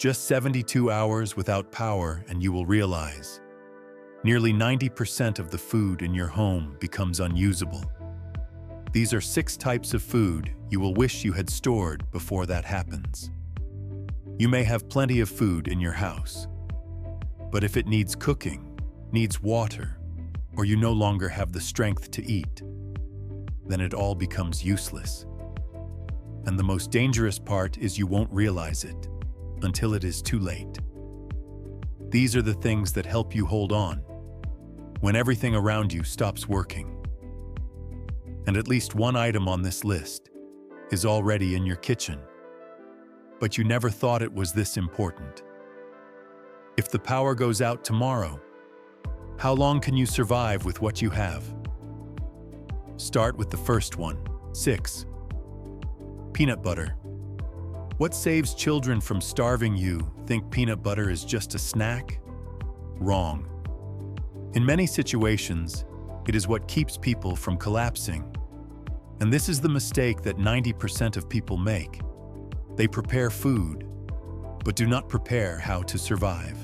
Just 72 hours without power and you will realize nearly 90% of the food in your home becomes unusable. These are 6 types of food you will wish you had stored before that happens. You may have plenty of food in your house, but if it needs cooking, needs water, or you no longer have the strength to eat, then it all becomes useless. And the most dangerous part is you won't realize it until it is too late. These are the things that help you hold on when everything around you stops working. And at least one item on this list is already in your kitchen, but you never thought it was this important. If the power goes out tomorrow, how long can you survive with what you have? Start with the first one. 6. Peanut butter. What saves children from starving? You think peanut butter is just a snack? Wrong. In many situations, it is what keeps people from collapsing. And this is the mistake that 90% of people make. They prepare food, but do not prepare how to survive.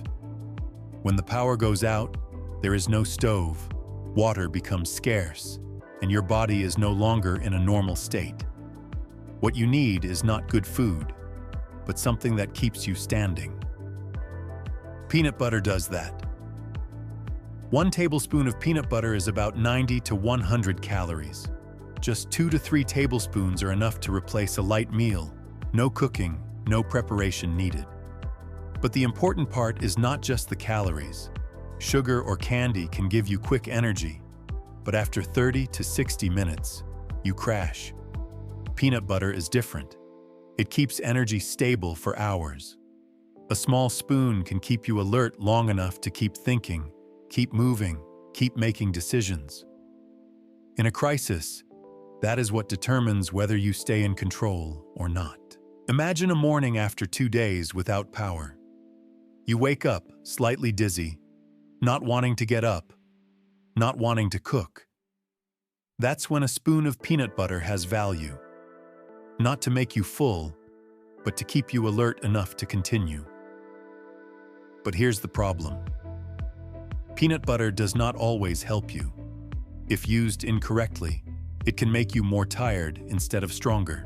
When the power goes out, there is no stove, water becomes scarce, and your body is no longer in a normal state. What you need is not good food, but something that keeps you standing. Peanut butter does that. 1 tablespoon of peanut butter is about 90 to 100 calories. Just 2 to 3 tablespoons are enough to replace a light meal. No cooking, no preparation needed. But the important part is not just the calories. Sugar or candy can give you quick energy, but after 30 to 60 minutes, you crash. Peanut butter is different. It keeps energy stable for hours. A small spoon can keep you alert long enough to keep thinking, keep moving, keep making decisions. In a crisis, that is what determines whether you stay in control or not. Imagine a morning after 2 days without power. You wake up slightly dizzy, not wanting to get up, not wanting to cook. That's when a spoon of peanut butter has value. Not to make you full, but to keep you alert enough to continue. But here's the problem. Peanut butter does not always help you. If used incorrectly, it can make you more tired instead of stronger.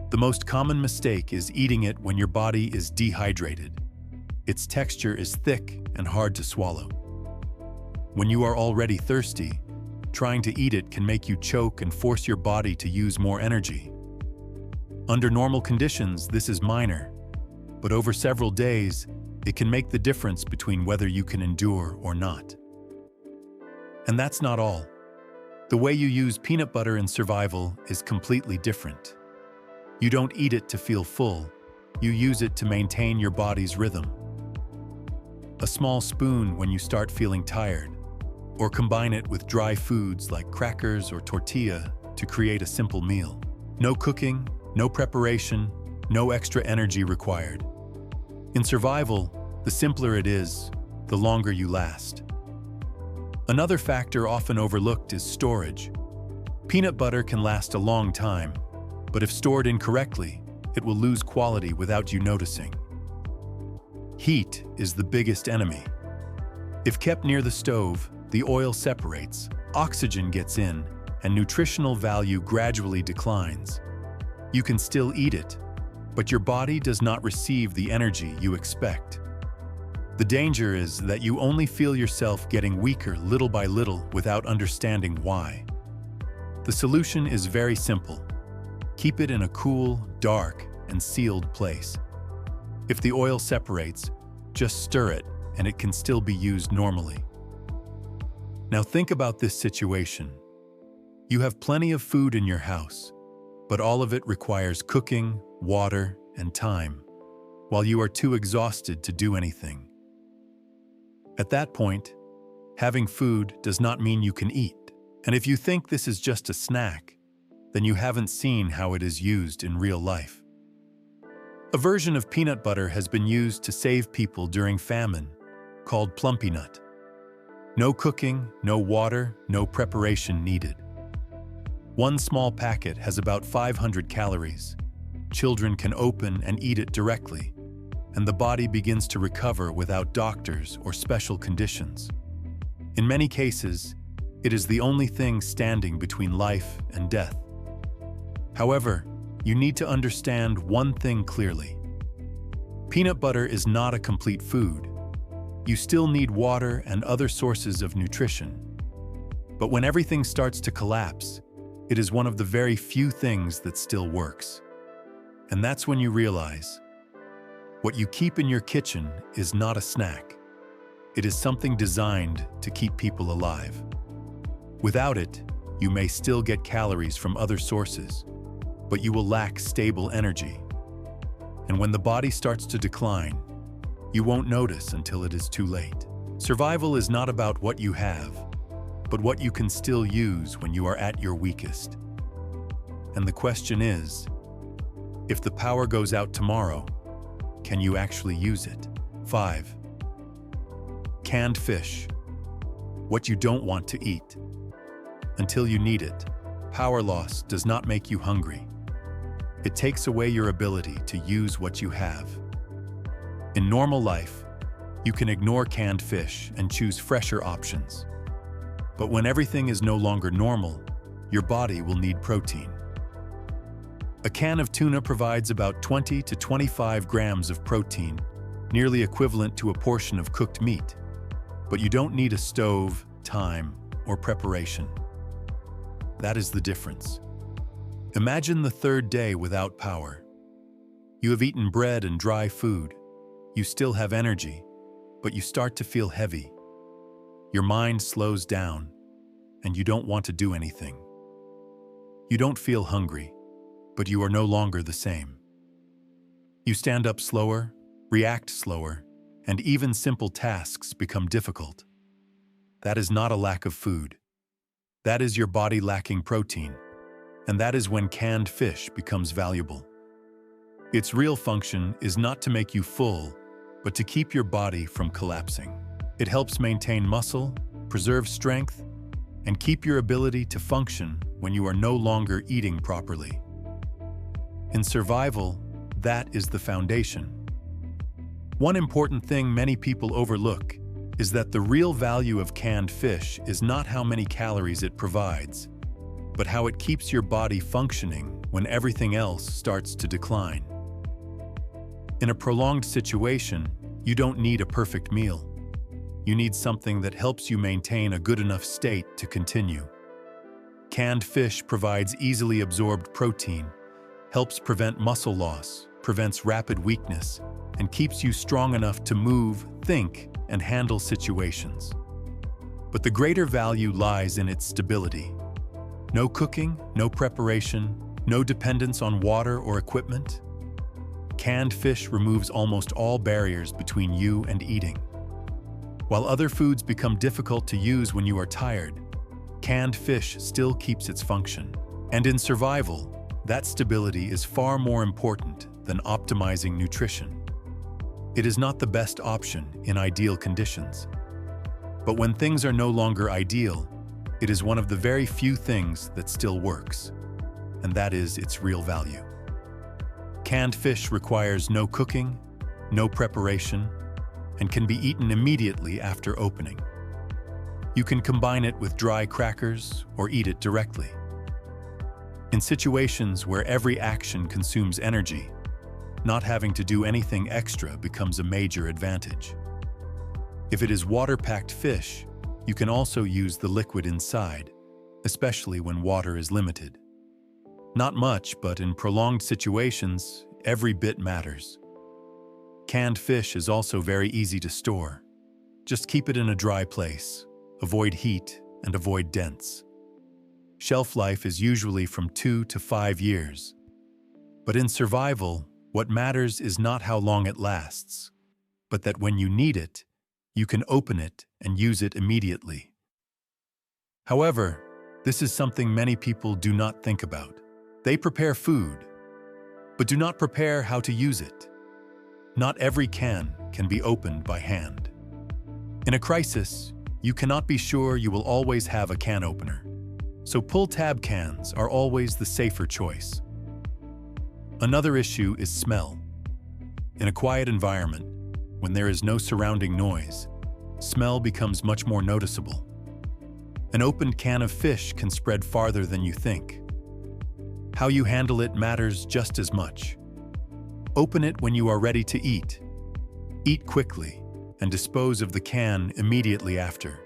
The most common mistake is eating it when your body is dehydrated. Its texture is thick and hard to swallow. When you are already thirsty, trying to eat it can make you choke and force your body to use more energy. Under normal conditions, this is minor, but over several days, it can make the difference between whether you can endure or not. And that's not all. The way you use peanut butter in survival is completely different. You don't eat it to feel full, you use it to maintain your body's rhythm. A small spoon when you start feeling tired, or combine it with dry foods like crackers or tortilla to create a simple meal. No cooking, no preparation, no extra energy required. In survival, the simpler it is, the longer you last. Another factor often overlooked is storage. Peanut butter can last a long time, but if stored incorrectly, it will lose quality without you noticing. Heat is the biggest enemy. If kept near the stove, the oil separates, oxygen gets in, and nutritional value gradually declines. You can still eat it, but your body does not receive the energy you expect. The danger is that you only feel yourself getting weaker little by little without understanding why. The solution is very simple. Keep it in a cool, dark, and sealed place. If the oil separates, just stir it and it can still be used normally. Now think about this situation. You have plenty of food in your house, but all of it requires cooking, water, and time, while you are too exhausted to do anything. At that point, having food does not mean you can eat. And if you think this is just a snack, then you haven't seen how it is used in real life. A version of peanut butter has been used to save people during famine, called plumpy nut. No cooking, no water, no preparation needed. One small packet has about 500 calories. Children can open and eat it directly, and the body begins to recover without doctors or special conditions. In many cases, it is the only thing standing between life and death. However, you need to understand one thing clearly. Peanut butter is not a complete food. You still need water and other sources of nutrition. But when everything starts to collapse, it is one of the very few things that still works. And that's when you realize what you keep in your kitchen is not a snack. It is something designed to keep people alive. Without it, you may still get calories from other sources, but you will lack stable energy. And when the body starts to decline, you won't notice until it is too late. Survival is not about what you have, but what you can still use when you are at your weakest. And the question is, if the power goes out tomorrow, can you actually use it? 5. Canned fish. What you don't want to eat. Until you need it. Power loss does not make you hungry. It takes away your ability to use what you have. In normal life, you can ignore canned fish and choose fresher options. But when everything is no longer normal, your body will need protein. A can of tuna provides about 20 to 25 grams of protein, nearly equivalent to a portion of cooked meat. But you don't need a stove, time, or preparation. That is the difference. Imagine the third day without power. You have eaten bread and dry food. You still have energy, but you start to feel heavy. Your mind slows down, and you don't want to do anything. You don't feel hungry, but you are no longer the same. You stand up slower, react slower, and even simple tasks become difficult. That is not a lack of food. That is your body lacking protein, and that is when canned fish becomes valuable. Its real function is not to make you full, but to keep your body from collapsing. It helps maintain muscle, preserve strength, and keep your ability to function when you are no longer eating properly. In survival, that is the foundation. One important thing many people overlook is that the real value of canned fish is not how many calories it provides, but how it keeps your body functioning when everything else starts to decline. In a prolonged situation, you don't need a perfect meal. You need something that helps you maintain a good enough state to continue. Canned fish provides easily absorbed protein, helps prevent muscle loss, prevents rapid weakness, and keeps you strong enough to move, think, and handle situations. But the greater value lies in its stability. No cooking, no preparation, no dependence on water or equipment. Canned fish removes almost all barriers between you and eating. While other foods become difficult to use when you are tired, canned fish still keeps its function. And in survival, that stability is far more important than optimizing nutrition. It is not the best option in ideal conditions. But when things are no longer ideal, it is one of the very few things that still works, and that is its real value. Canned fish requires no cooking, no preparation, and can be eaten immediately after opening. You can combine it with dry crackers or eat it directly. In situations where every action consumes energy, not having to do anything extra becomes a major advantage. If it is water-packed fish, you can also use the liquid inside, especially when water is limited. Not much, but in prolonged situations, every bit matters. Canned fish is also very easy to store. Just keep it in a dry place, avoid heat, and avoid dents. Shelf life is usually from 2 to 5 years. But in survival, what matters is not how long it lasts, but that when you need it, you can open it and use it immediately. However, this is something many people do not think about. They prepare food, but do not prepare how to use it. Not every can be opened by hand. In a crisis, you cannot be sure you will always have a can opener, so pull-tab cans are always the safer choice. Another issue is smell. In a quiet environment, when there is no surrounding noise, smell becomes much more noticeable. An opened can of fish can spread farther than you think. How you handle it matters just as much. Open it when you are ready to eat. Eat quickly and dispose of the can immediately after.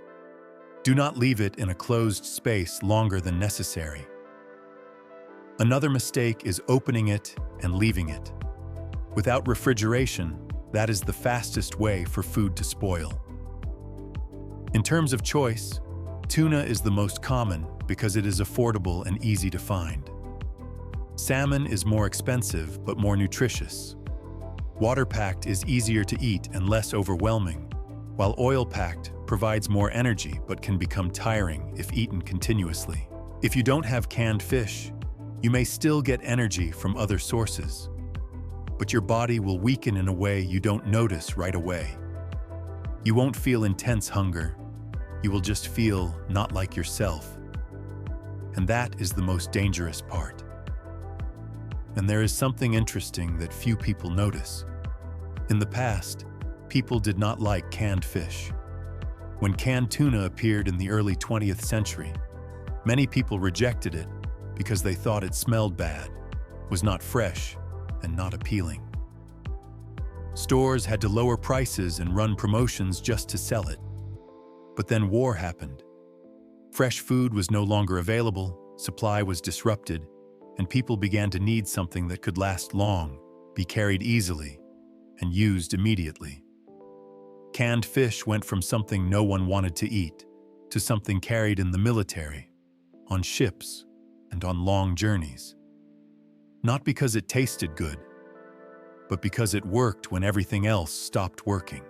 Do not leave it in a closed space longer than necessary. Another mistake is opening it and leaving it. Without refrigeration, that is the fastest way for food to spoil. In terms of choice, tuna is the most common because it is affordable and easy to find. Salmon is more expensive but more nutritious. Water-packed is easier to eat and less overwhelming, while oil-packed provides more energy but can become tiring if eaten continuously. If you don't have canned fish, you may still get energy from other sources, but your body will weaken in a way you don't notice right away. You won't feel intense hunger. You will just feel not like yourself. And that is the most dangerous part. And there is something interesting that few people notice. In the past, people did not like canned fish. When canned tuna appeared in the early 20th century, many people rejected it because they thought it smelled bad, was not fresh, and not appealing. Stores had to lower prices and run promotions just to sell it. But then war happened. Fresh food was no longer available, supply was disrupted, and people began to need something that could last long, be carried easily, and used immediately. Canned fish went from something no one wanted to eat to something carried in the military, on ships, and on long journeys. Not because it tasted good, but because it worked when everything else stopped working.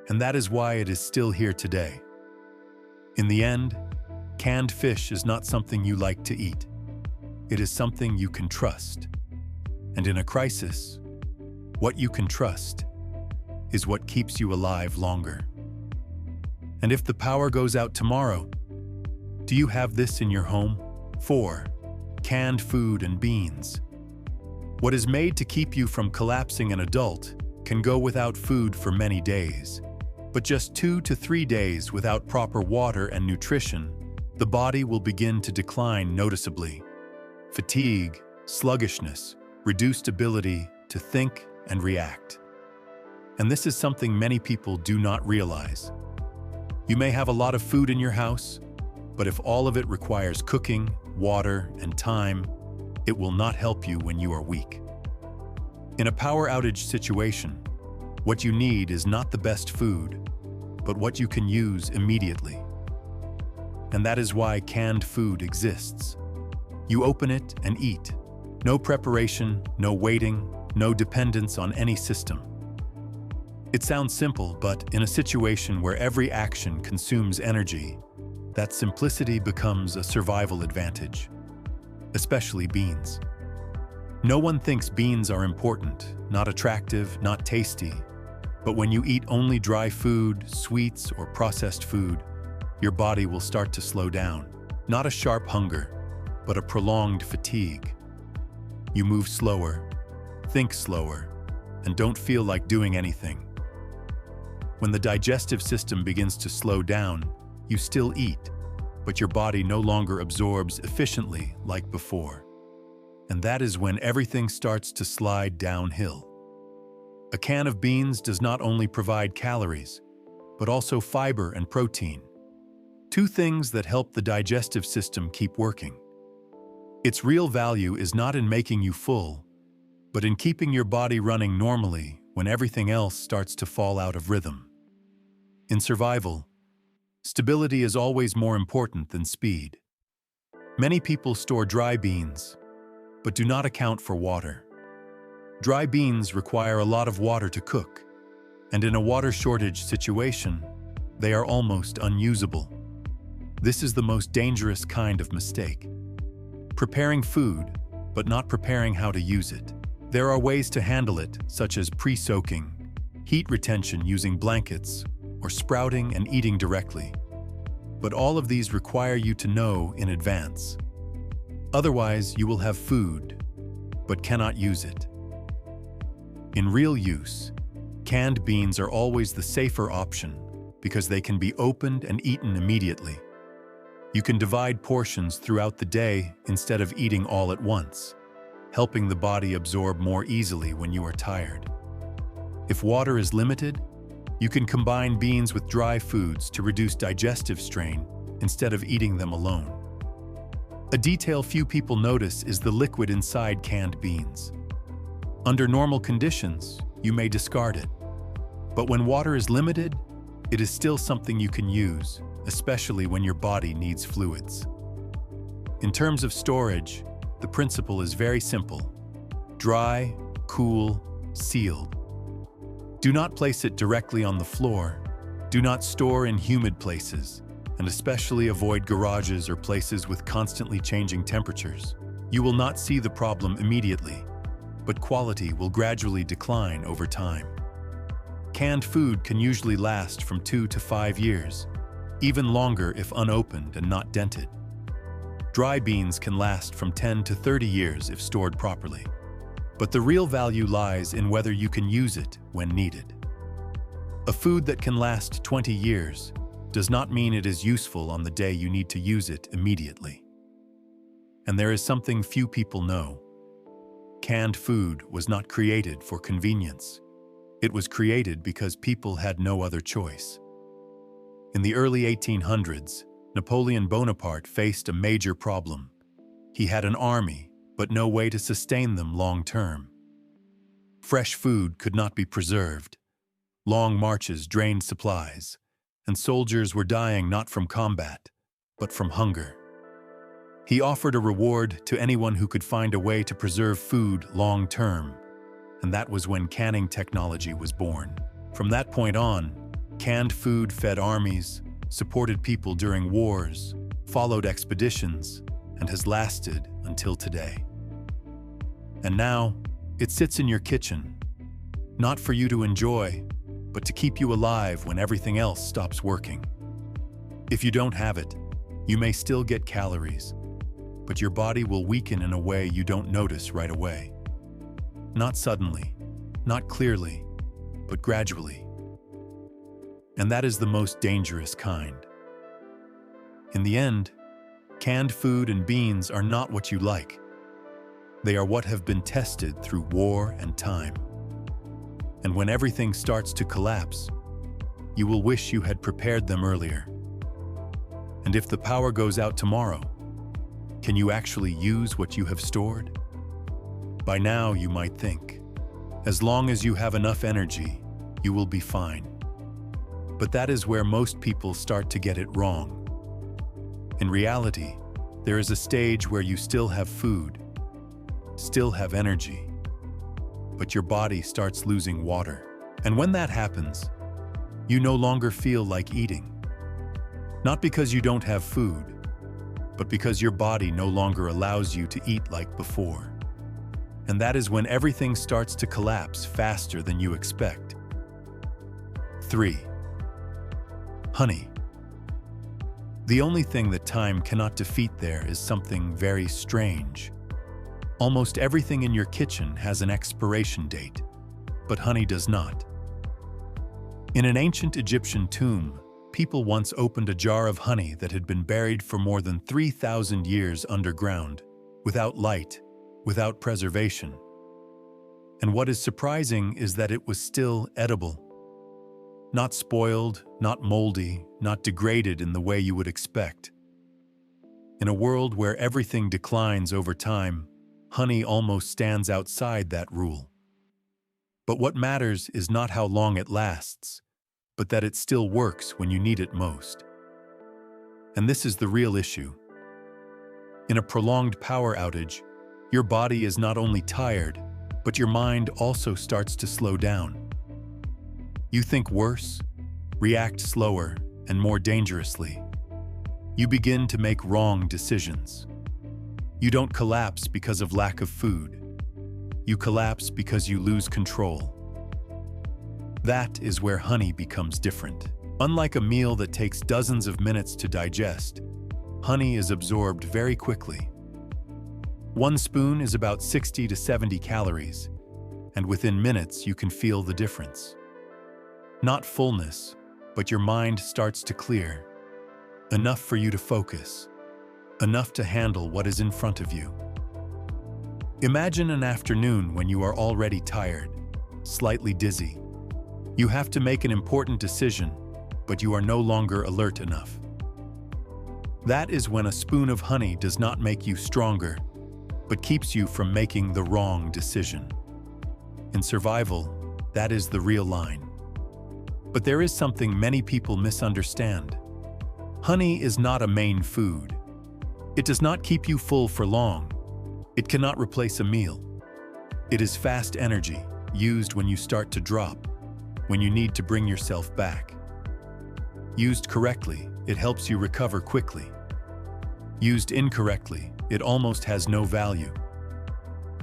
And that is why it is still here today. In the end, canned fish is not something you like to eat. It is something you can trust. And in a crisis, what you can trust is what keeps you alive longer. And if the power goes out tomorrow, do you have this in your home? 4. Canned food and beans. What is made to keep you from collapsing an adult can go without food for many days. But just 2 to 3 days without proper water and nutrition, the body will begin to decline noticeably. Fatigue, sluggishness, reduced ability to think and react. And this is something many people do not realize. You may have a lot of food in your house, but if all of it requires cooking, water, and time, it will not help you when you are weak. In a power outage situation, what you need is not the best food, but what you can use immediately. And that is why canned food exists. You open it and eat. No preparation, no waiting, no dependence on any system. It sounds simple, but in a situation where every action consumes energy, that simplicity becomes a survival advantage, especially beans. No one thinks beans are important, not attractive, not tasty. But when you eat only dry food, sweets, or processed food, your body will start to slow down. Not a sharp hunger, but a prolonged fatigue. You move slower, think slower, and don't feel like doing anything. When the digestive system begins to slow down, you still eat, but your body no longer absorbs efficiently like before. And that is when everything starts to slide downhill. A can of beans does not only provide calories, but also fiber and protein, 2 things that help the digestive system keep working. Its real value is not in making you full, but in keeping your body running normally when everything else starts to fall out of rhythm. In survival, stability is always more important than speed. Many people store dry beans, but do not account for water. Dry beans require a lot of water to cook, and in a water shortage situation, they are almost unusable. This is the most dangerous kind of mistake. Preparing food, but not preparing how to use it. There are ways to handle it, such as pre-soaking, heat retention using blankets, or sprouting and eating directly. But all of these require you to know in advance. Otherwise, you will have food, but cannot use it. In real use, canned beans are always the safer option because they can be opened and eaten immediately. You can divide portions throughout the day instead of eating all at once, helping the body absorb more easily when you are tired. If water is limited, you can combine beans with dry foods to reduce digestive strain instead of eating them alone. A detail few people notice is the liquid inside canned beans. Under normal conditions, you may discard it. But when water is limited, it is still something you can use, especially when your body needs fluids. In terms of storage, the principle is very simple. Dry, cool, sealed. Do not place it directly on the floor. Do not store in humid places, and especially avoid garages or places with constantly changing temperatures. You will not see the problem immediately, but quality will gradually decline over time. Canned food can usually last from 2 to 5 years, even longer if unopened and not dented. Dry beans can last from 10 to 30 years if stored properly. But the real value lies in whether you can use it when needed. A food that can last 20 years does not mean it is useful on the day you need to use it immediately. And there is something few people know. Canned food was not created for convenience. It was created because people had no other choice. In the early 1800s, Napoleon Bonaparte faced a major problem. He had an army, but no way to sustain them long-term. Fresh food could not be preserved. Long marches drained supplies, and soldiers were dying not from combat, but from hunger. He offered a reward to anyone who could find a way to preserve food long-term, and that was when canning technology was born. From that point on, canned food fed armies, supported people during wars, followed expeditions, and has lasted until today. And now, it sits in your kitchen, not for you to enjoy, but to keep you alive when everything else stops working. If you don't have it, you may still get calories, but your body will weaken in a way you don't notice right away. Not suddenly, not clearly, but gradually. And that is the most dangerous kind. In the end, canned food and beans are not what you like. They are what have been tested through war and time. And when everything starts to collapse, you will wish you had prepared them earlier. And if the power goes out tomorrow, can you actually use what you have stored? By now, you might think, as long as you have enough energy, you will be fine. But that is where most people start to get it wrong. In reality, there is a stage where you still have food, still have energy, but your body starts losing water. And when that happens, you no longer feel like eating. Not because you don't have food, but because your body no longer allows you to eat like before. And that is when everything starts to collapse faster than you expect. 3. Honey. The only thing that time cannot defeat there is something very strange. Almost everything in your kitchen has an expiration date, but honey does not. In an ancient Egyptian tomb, people once opened a jar of honey that had been buried for more than 3,000 years underground, without light, without preservation. And what is surprising is that it was still edible. Not spoiled, not moldy, not degraded in the way you would expect. In a world where everything declines over time, honey almost stands outside that rule. But what matters is not how long it lasts, but that it still works when you need it most. And this is the real issue. In a prolonged power outage, your body is not only tired, but your mind also starts to slow down. You think worse, react slower, and more dangerously. You begin to make wrong decisions. You don't collapse because of lack of food. You collapse because you lose control. That is where honey becomes different. Unlike a meal that takes dozens of minutes to digest, honey is absorbed very quickly. One spoon is about 60 to 70 calories, and within minutes you can feel the difference. Not fullness, but your mind starts to clear. Enough for you to focus. Enough to handle what is in front of you. Imagine an afternoon when you are already tired, slightly dizzy. You have to make an important decision, but you are no longer alert enough. That is when a spoon of honey does not make you stronger, but keeps you from making the wrong decision. In survival, that is the real line. But there is something many people misunderstand. Honey is not a main food. It does not keep you full for long. It cannot replace a meal. It is fast energy, used when you start to drop, when you need to bring yourself back. Used correctly, it helps you recover quickly. Used incorrectly, it almost has no value.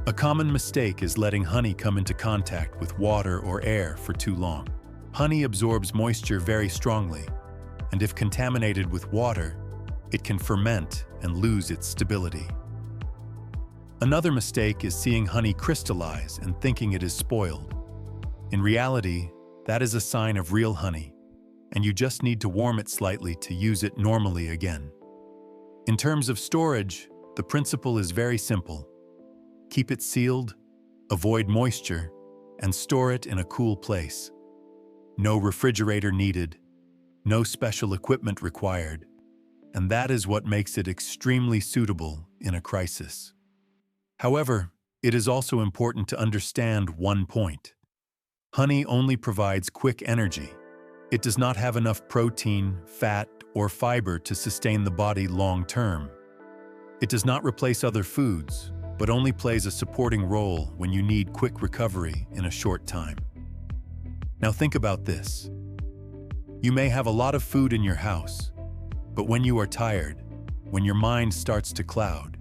A common mistake is letting honey come into contact with water or air for too long. Honey absorbs moisture very strongly, and if contaminated with water, it can ferment and lose its stability. Another mistake is seeing honey crystallize and thinking it is spoiled. In reality, that is a sign of real honey, and you just need to warm it slightly to use it normally again. In terms of storage, the principle is very simple. Keep it sealed, avoid moisture, and store it in a cool place. No refrigerator needed, no special equipment required, and that is what makes it extremely suitable in a crisis. However, it is also important to understand one point. Honey only provides quick energy. It does not have enough protein, fat, or fiber to sustain the body long term. It does not replace other foods, but only plays a supporting role when you need quick recovery in a short time. Now think about this. You may have a lot of food in your house, but when you are tired, when your mind starts to cloud,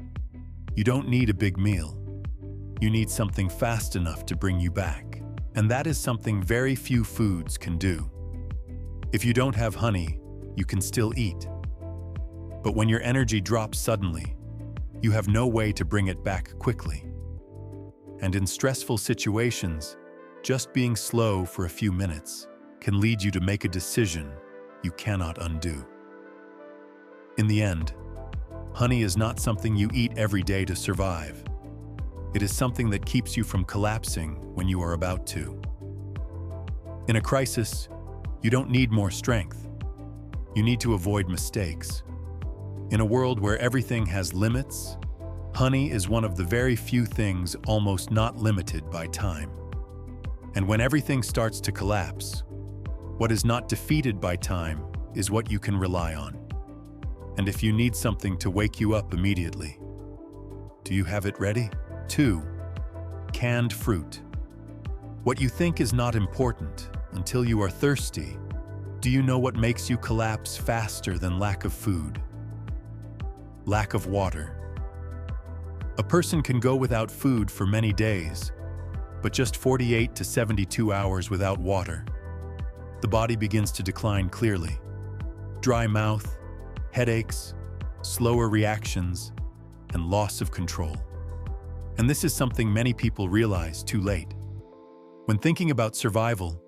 you don't need a big meal. You need something fast enough to bring you back. And that is something very few foods can do. If you don't have honey, you can still eat. But when your energy drops suddenly, you have no way to bring it back quickly. And in stressful situations, just being slow for a few minutes can lead you to make a decision you cannot undo. In the end, honey is not something you eat every day to survive. It is something that keeps you from collapsing when you are about to. In a crisis, you don't need more strength. You need to avoid mistakes. In a world where everything has limits, honey is one of the very few things almost not limited by time. And when everything starts to collapse, what is not defeated by time is what you can rely on. And if you need something to wake you up immediately, do you have it ready? 2. Canned fruit. What you think is not important until you are thirsty. Do you know what makes you collapse faster than lack of food? Lack of water. A person can go without food for many days, but just 48 to 72 hours without water. The body begins to decline clearly. Dry mouth, headaches, slower reactions, and loss of control. And this is something many people realize too late. When thinking about survival,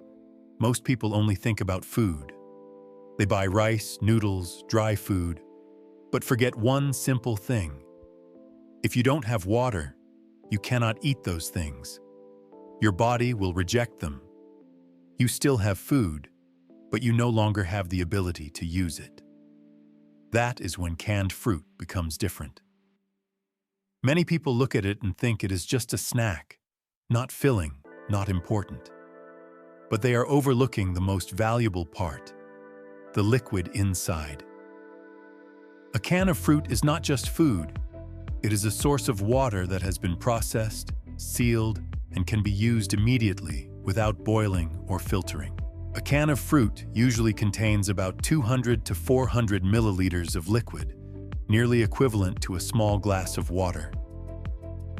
most people only think about food. They buy rice, noodles, dry food, but forget one simple thing. If you don't have water, you cannot eat those things. Your body will reject them. You still have food, but you no longer have the ability to use it. That is when canned fruit becomes different. Many people look at it and think it is just a snack, not filling, not important. But they are overlooking the most valuable part, the liquid inside. A can of fruit is not just food. It is a source of water that has been processed, sealed, and can be used immediately without boiling or filtering. A can of fruit usually contains about 200 to 400 milliliters of liquid, nearly equivalent to a small glass of water.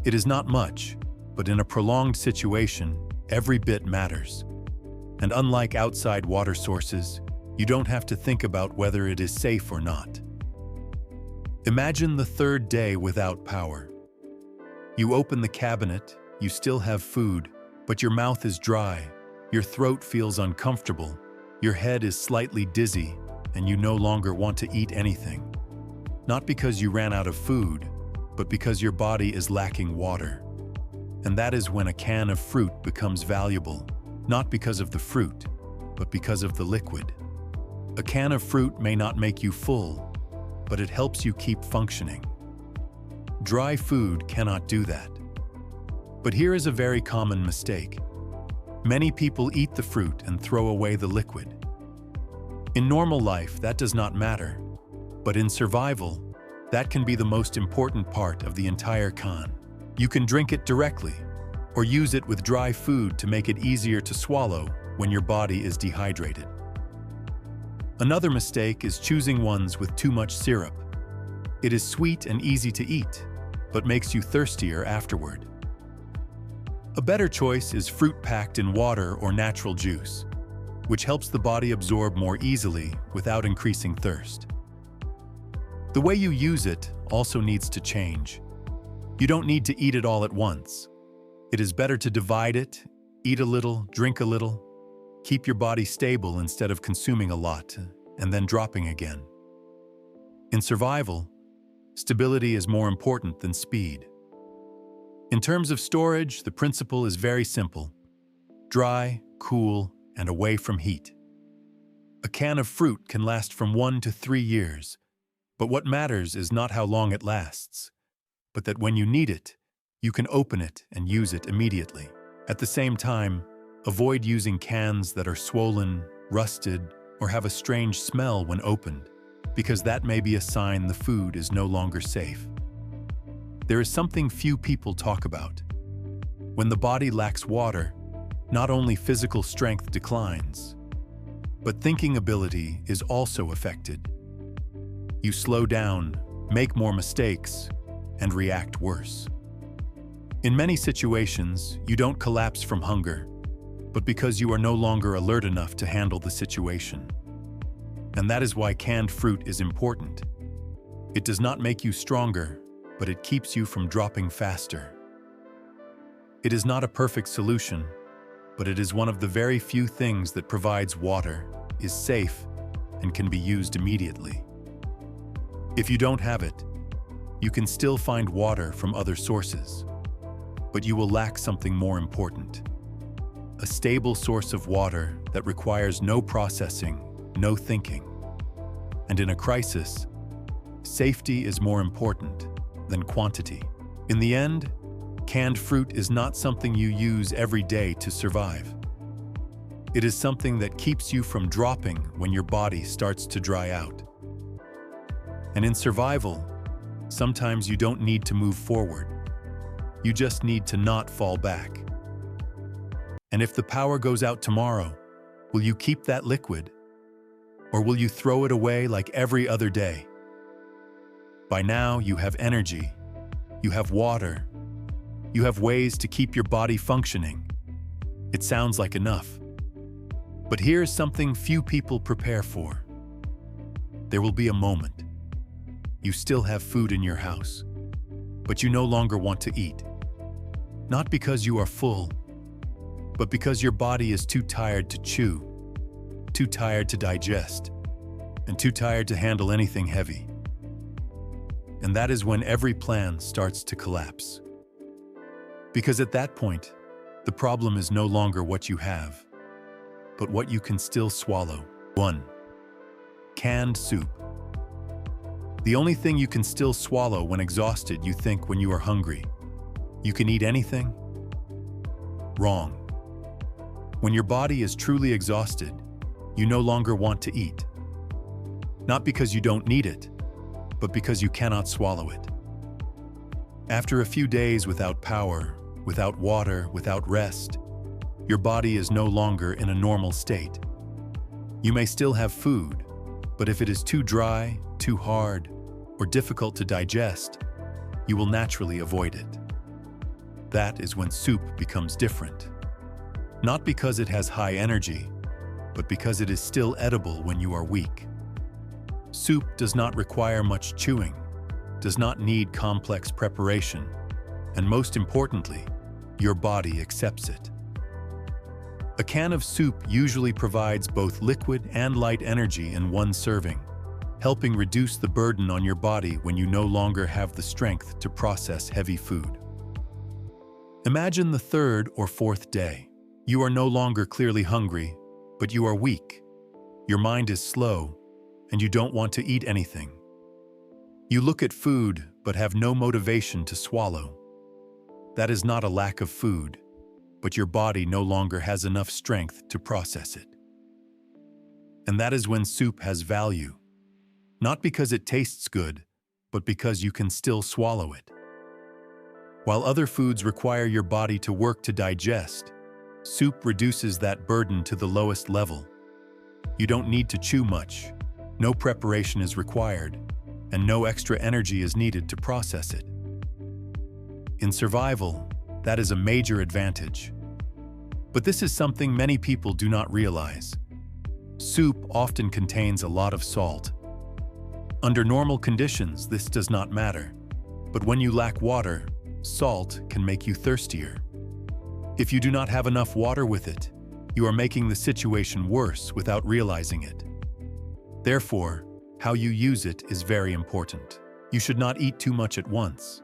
It is not much, but in a prolonged situation, every bit matters. And unlike outside water sources, you don't have to think about whether it is safe or not. Imagine the third day without power. You open the cabinet, you still have food, but your mouth is dry, your throat feels uncomfortable, your head is slightly dizzy, and you no longer want to eat anything. Not because you ran out of food, but because your body is lacking water. And that is when a can of fruit becomes valuable, not because of the fruit, but because of the liquid. A can of fruit may not make you full, but it helps you keep functioning. Dry food cannot do that. But here is a very common mistake. Many people eat the fruit and throw away the liquid. In normal life, that does not matter, but in survival, that can be the most important part of the entire can. You can drink it directly, or use it with dry food to make it easier to swallow when your body is dehydrated. Another mistake is choosing ones with too much syrup. It is sweet and easy to eat, but makes you thirstier afterward. A better choice is fruit packed in water or natural juice, which helps the body absorb more easily without increasing thirst. The way you use it also needs to change. You don't need to eat it all at once. It is better to divide it, eat a little, drink a little, keep your body stable instead of consuming a lot and then dropping again. In survival, stability is more important than speed. In terms of storage, the principle is very simple: dry, cool, and away from heat. A can of fruit can last from 1 to 3 years, but what matters is not how long it lasts, but that when you need it, you can open it and use it immediately. At the same time, avoid using cans that are swollen, rusted, or have a strange smell when opened, because that may be a sign the food is no longer safe. There is something few people talk about. When the body lacks water, not only physical strength declines, but thinking ability is also affected. You slow down, make more mistakes, and react worse. In many situations, you don't collapse from hunger, but because you are no longer alert enough to handle the situation. And that is why canned fruit is important. It does not make you stronger, but it keeps you from dropping faster. It is not a perfect solution, but it is one of the very few things that provides water, is safe, and can be used immediately. If you don't have it, you can still find water from other sources, but you will lack something more important: a stable source of water that requires no processing, no thinking. And in a crisis, safety is more important than quantity. In the end, canned fruit is not something you use every day to survive. It is something that keeps you from dropping when your body starts to dry out. And in survival, sometimes you don't need to move forward. You just need to not fall back. And if the power goes out tomorrow, will you keep that liquid? Or will you throw it away like every other day? By now, you have energy, you have water, you have ways to keep your body functioning. It sounds like enough. But here's something few people prepare for. There will be a moment. You still have food in your house, but you no longer want to eat. Not because you are full, but because your body is too tired to chew, too tired to digest, and too tired to handle anything heavy. And that is when every plan starts to collapse. Because at that point, the problem is no longer what you have, but what you can still swallow. 1. Canned soup. The only thing you can still swallow when exhausted, you think when you are hungry. You can eat anything? Wrong. When your body is truly exhausted, you no longer want to eat. Not because you don't need it, but because you cannot swallow it. After a few days without power, without water, without rest, your body is no longer in a normal state. You may still have food, but if it is too dry, too hard, or difficult to digest, you will naturally avoid it. That is when soup becomes different. Not because it has high energy, but because it is still edible when you are weak. Soup does not require much chewing, does not need complex preparation, and most importantly, your body accepts it. A can of soup usually provides both liquid and light energy in one serving, helping reduce the burden on your body when you no longer have the strength to process heavy food. Imagine the third or fourth day. You are no longer clearly hungry, but you are weak. Your mind is slow, and you don't want to eat anything. You look at food but have no motivation to swallow. That is not a lack of food, but your body no longer has enough strength to process it. And that is when soup has value, not because it tastes good, but because you can still swallow it. While other foods require your body to work to digest, soup reduces that burden to the lowest level. You don't need to chew much, no preparation is required, and no extra energy is needed to process it. In survival, that is a major advantage. But this is something many people do not realize. Soup often contains a lot of salt. Under normal conditions, this does not matter. But when you lack water, salt can make you thirstier. If you do not have enough water with it, you are making the situation worse without realizing it. Therefore, how you use it is very important. You should not eat too much at once,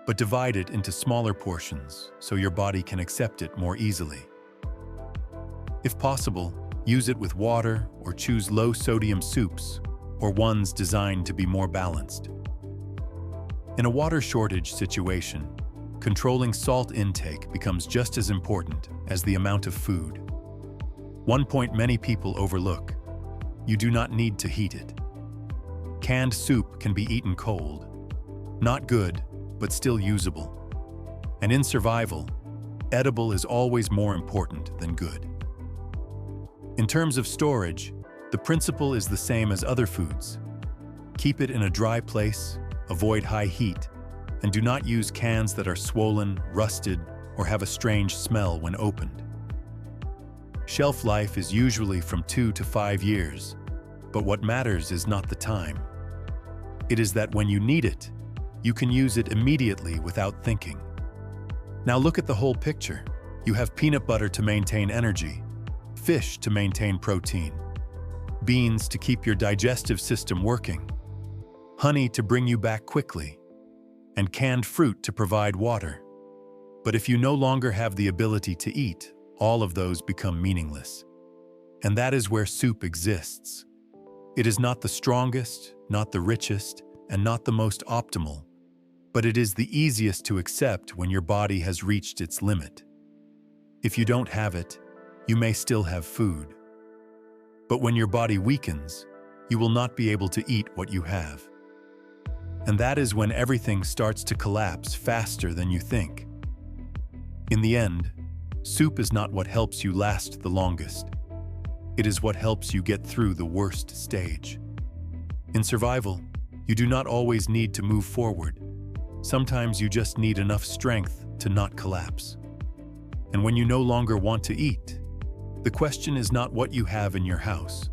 but divide it into smaller portions so your body can accept it more easily. If possible, use it with water or choose low-sodium soups or ones designed to be more balanced. In a water shortage situation, controlling salt intake becomes just as important as the amount of food. One point many people overlook: you do not need to heat it. Canned soup can be eaten cold. Not good, but still usable. And in survival, edible is always more important than good. In terms of storage, the principle is the same as other foods. Keep it in a dry place, avoid high heat, and do not use cans that are swollen, rusted, or have a strange smell when opened. Shelf life is usually from 2 to 5 years, but what matters is not the time. It is that when you need it, you can use it immediately without thinking. Now look at the whole picture. You have peanut butter to maintain energy, fish to maintain protein, beans to keep your digestive system working, honey to bring you back quickly, and canned fruit to provide water. But if you no longer have the ability to eat, all of those become meaningless. And that is where soup exists. It is not the strongest, not the richest, and not the most optimal, but it is the easiest to accept when your body has reached its limit. If you don't have it, you may still have food. But when your body weakens, you will not be able to eat what you have. And that is when everything starts to collapse faster than you think. In the end, soup is not what helps you last the longest. It is what helps you get through the worst stage. In survival, you do not always need to move forward. Sometimes you just need enough strength to not collapse. And when you no longer want to eat, the question is not what you have in your house,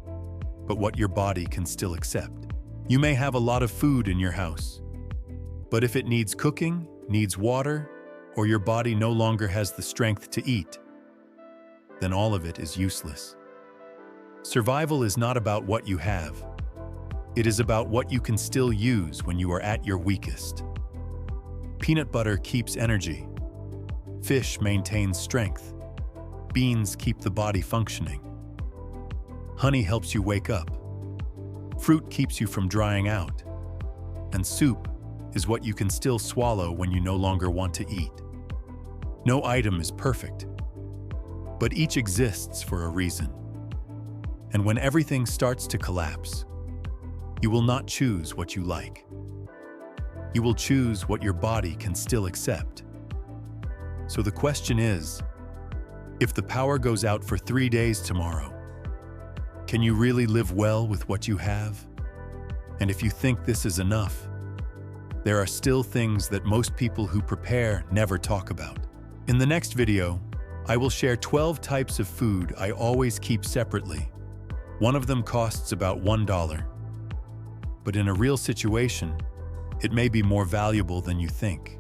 but what your body can still accept. You may have a lot of food in your house, but if it needs cooking, needs water, or your body no longer has the strength to eat, then all of it is useless. Survival is not about what you have. It is about what you can still use when you are at your weakest. Peanut butter keeps energy. Fish maintains strength. Beans keep the body functioning. Honey helps you wake up. Fruit keeps you from drying out. And soup is what you can still swallow when you no longer want to eat. No item is perfect, but each exists for a reason. And when everything starts to collapse, you will not choose what you like. You will choose what your body can still accept. So the question is, if the power goes out for 3 days tomorrow, can you really live well with what you have? And if you think this is enough, there are still things that most people who prepare never talk about. In the next video, I will share 12 types of food I always keep separately. One of them costs about $1. But in a real situation, it may be more valuable than you think.